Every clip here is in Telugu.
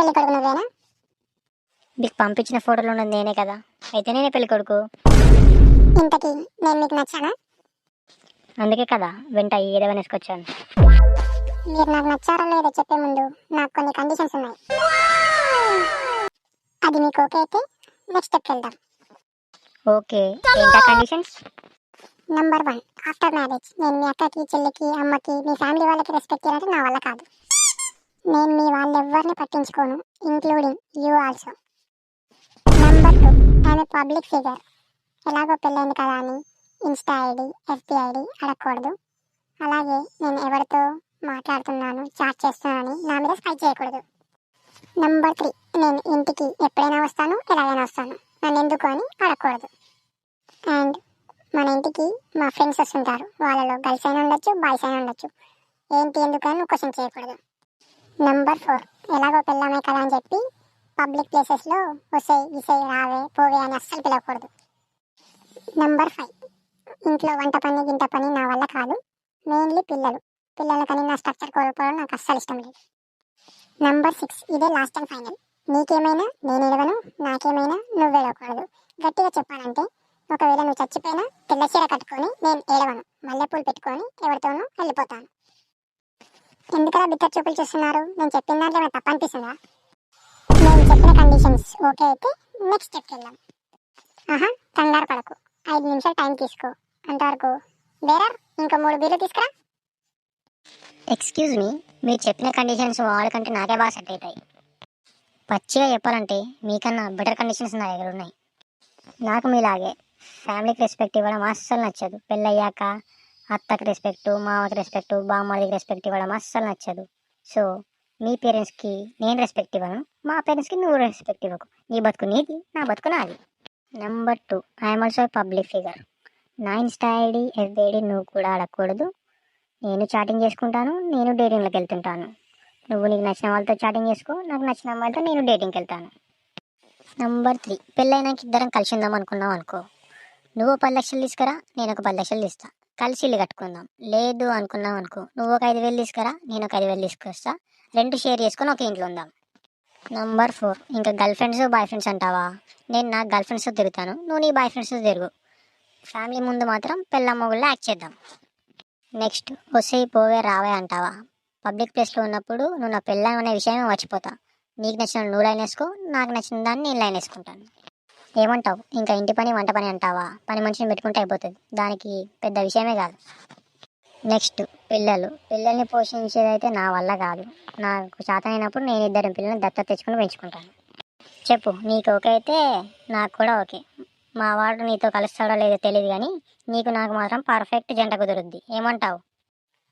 పెళ్లి కొడుకు నువ్వేనా? మీకు పంపించిన ఫోటోలో ఉన్నది నేనే కదా, అయితే నేనే పెళ్లి కొడుకు. ఇంతకీ నేను మీకు నచ్చానా? అందుకే కదా వెంట ఏదైనా వేసుకొచ్చాను. మీరు నాకు నచ్చారో లేదో చెప్పే ముందు నాకు కొన్ని కండిషన్స్ ఉన్నాయి. అది మీకు ఓకే అయితే నెక్స్ట్ స్టెప్కి వెళ్దాం. ఓకే, ఏంటా కండిషన్స్? నంబర్ 1, ఆఫ్టర్ మ్యారేజ్ నేను మీ అక్కకి, చెల్లికి, అమ్మకి, మీ ఫ్యామిలీ వాళ్ళకి రెస్పెక్ట్ ఇవ్వాలంటే నా వల్ల కాదు. నేను మీ వాళ్ళెవ్వరిని పట్టించుకోను, including you also. Number 2, I'm public figure. ఎలాగో పెళ్ళైంది కదా అని ఇన్స్టా ఐడి, ఎఫ్బి ఐడి అడగకూడదు. అలాగే నేను ఎవరితో మాట్లాడుతున్నాను, చాట్ చేస్తున్నానని నా మీద స్పై చేయకూడదు. నంబర్ 3, నేను ఇంటికి ఎప్పుడైనా వస్తాను, ఎలాగైనా వస్తాను, నన్ను ఎందుకు అని అడగకూడదు. అండ్ మన ఇంటికి మా ఫ్రెండ్స్ వస్తుంటారు, వాళ్ళలో గర్ల్స్ అయినా ఉండొచ్చు, బాయ్స్ అయినా ఉండొచ్చు. ఏంటి ఎందుకని నువ్వు క్వశ్చన్ చేయకూడదు. నంబర్ 4, ఎలాగో పెళ్ళామే కదా అని చెప్పి పబ్లిక్ ప్లేసెస్లో వసే ఇసే రావే పోవే అని అస్సలు పిలవకూడదు. నంబర్ 5, ఇంట్లో వంట పని గింట పని నా వల్ల కాదు. మెయిన్లీ పిల్లలకని నా స్ట్రక్చర్ కోల్పోవడం నాకు అస్సలు ఇష్టం లేదు. నంబర్ 6, ఇదే లాస్ట్ అండ్ ఫైనల్. నీకేమైనా నేను ఏడవను, నాకేమైనా నువ్వు ఏడవకూడదు. గట్టిగా చెప్పాలంటే ఒకవేళ నువ్వు చచ్చిపోయినా తెల్ల చీర కట్టుకొని నేను ఏడవను, మల్లెపూలు పెట్టుకొని ఎవరితోనూ వెళ్ళిపోతాను. ఎందుకలా బిత్తర్ చూపులు చూస్తున్నారు? నేను చెప్పిన దాంట్లో ఏమైనా తప్ప అనిపిస్తుందా? నేను చెప్పిన కండిషన్స్ ఓకే అయితే నెక్స్ట్ స్టెప్కి వెళ్దాం. ఆహా, కంగారు పడకు, 5 నిమిషాలు టైం తీసుకో. అంతవరకు బేరర్ ఇంకో 3 బీర్లు తీసుకురా. ఎక్స్క్యూజ్ మీ, మీరు చెప్పిన కండిషన్స్ వాళ్ళకంటే నాకే బాగా సెట్ అవుతాయి. పచ్చిగా చెప్పాలంటే మీకన్నా బెటర్ కండిషన్స్ నా దగ్గర ఉన్నాయి. నాకు మీలాగే ఫ్యామిలీకి రెస్పెక్ట్ ఇవ్వడం అస్సలు నచ్చదు. పెళ్ళయ్యాక అత్తకి రెస్పెక్ట్, మామకి రెస్పెక్ట్, బామ్మడికి రెస్పెక్ట్ ఇవ్వడం అస్సలు నచ్చదు. సో మీ పేరెంట్స్కి నేను రెస్పెక్ట్ ఇవ్వను, మా పేరెంట్స్కి నువ్వు రెస్పెక్ట్ ఇవ్వకు. నీ బతుకు నీది, నా బతుకు నాది. Number 2, I'm also public figure. నా ఇన్స్టా ఐడి, ఎఫ్బి ఐడి నువ్వు కూడా అడగకూడదు. నేను చాటింగ్ చేసుకుంటాను, నేను డేటింగ్లోకి వెళ్తుంటాను. నువ్వు నీకు నచ్చిన వాళ్ళతో చాటింగ్ చేసుకో, నాకు నచ్చిన వాళ్ళతో నేను డేటింగ్కి వెళ్తాను. నంబర్ 3, పెళ్ళైనాక ఇద్దరం కలిసి ఉందాం అనుకున్నాం అనుకో, నువ్వు 10 లక్షలు తీసుకురా, నేను ఒక 10 లక్షలు తీస్తా, కలిసి ఇల్లు కట్టుకుందాం. లేదు అనుకున్నాం అనుకో, నువ్వు ఒక 5,000 తీసుకురా, నేను ఒక 5,000 తీసుకొస్తా, 2 షేర్ చేసుకొని ఒక ఇంట్లో ఉందాం. నంబర్ 4, ఇంకా గర్ల్ ఫ్రెండ్స్ బాయ్ ఫ్రెండ్స్ అంటావా? నేను నా గర్ల్ ఫ్రెండ్స్తో తిరుగుతాను, నువ్వు నీ బాయ్ ఫ్రెండ్స్తో తిరుగు. ఫ్యామిలీ ముందు మాత్రం పెళ్ళమ్మగుళ్ళ యాక్ట్ చేద్దాం. నెక్స్ట్, వస్తే పోవే రావే అంటావా? పబ్లిక్ ప్లేస్లో ఉన్నప్పుడు నువ్వు నా పెళ్ళాం అనే విషయమే మర్చిపోతా. నీకు నచ్చిన నువ్వు లైన్ వేసుకో, నాకు నచ్చిన దాన్ని నేను లైన్ వేసుకుంటాను. ఏమంటావు? ఇంకా ఇంటి పని వంట పని అంటావా? పని మనిషిని పెట్టుకుంటే అయిపోతుంది, దానికి పెద్ద విషయమే కాదు. నెక్స్ట్, పిల్లల్ని పోషించేదైతే నా వల్ల కాదు. నాకు చేతనైనప్పుడు నేను 2 పిల్లల్ని దత్తత తెచ్చుకుని పెంచుకుంటాను. చెప్పు, నీకు ఓకే అయితే నాకు కూడా ఓకే. మా వాడు నీతో కలుస్తాడో లేదో తెలియదు కానీ నీకు నాకు మాత్రం పర్ఫెక్ట్ జంట కుదురుద్ది. ఏమంటావు?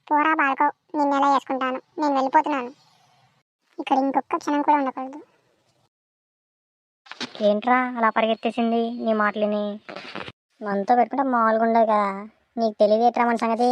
పోరా బాడుకో, నిన్ను ఎలా చేసుకుంటాను, నేను వెళ్ళిపోతున్నాను. ఇక్కడ ఇంకొక క్షణం కూడా ఉండకూడదు. ఏంట్రా అలా పరిగెత్తేసింది నీ మాటలని? మనతో పెట్టుకుంటే మామూలుగా ఉండదు కదా, నీకు తెలియదు ఎట్రా మన సంగతి.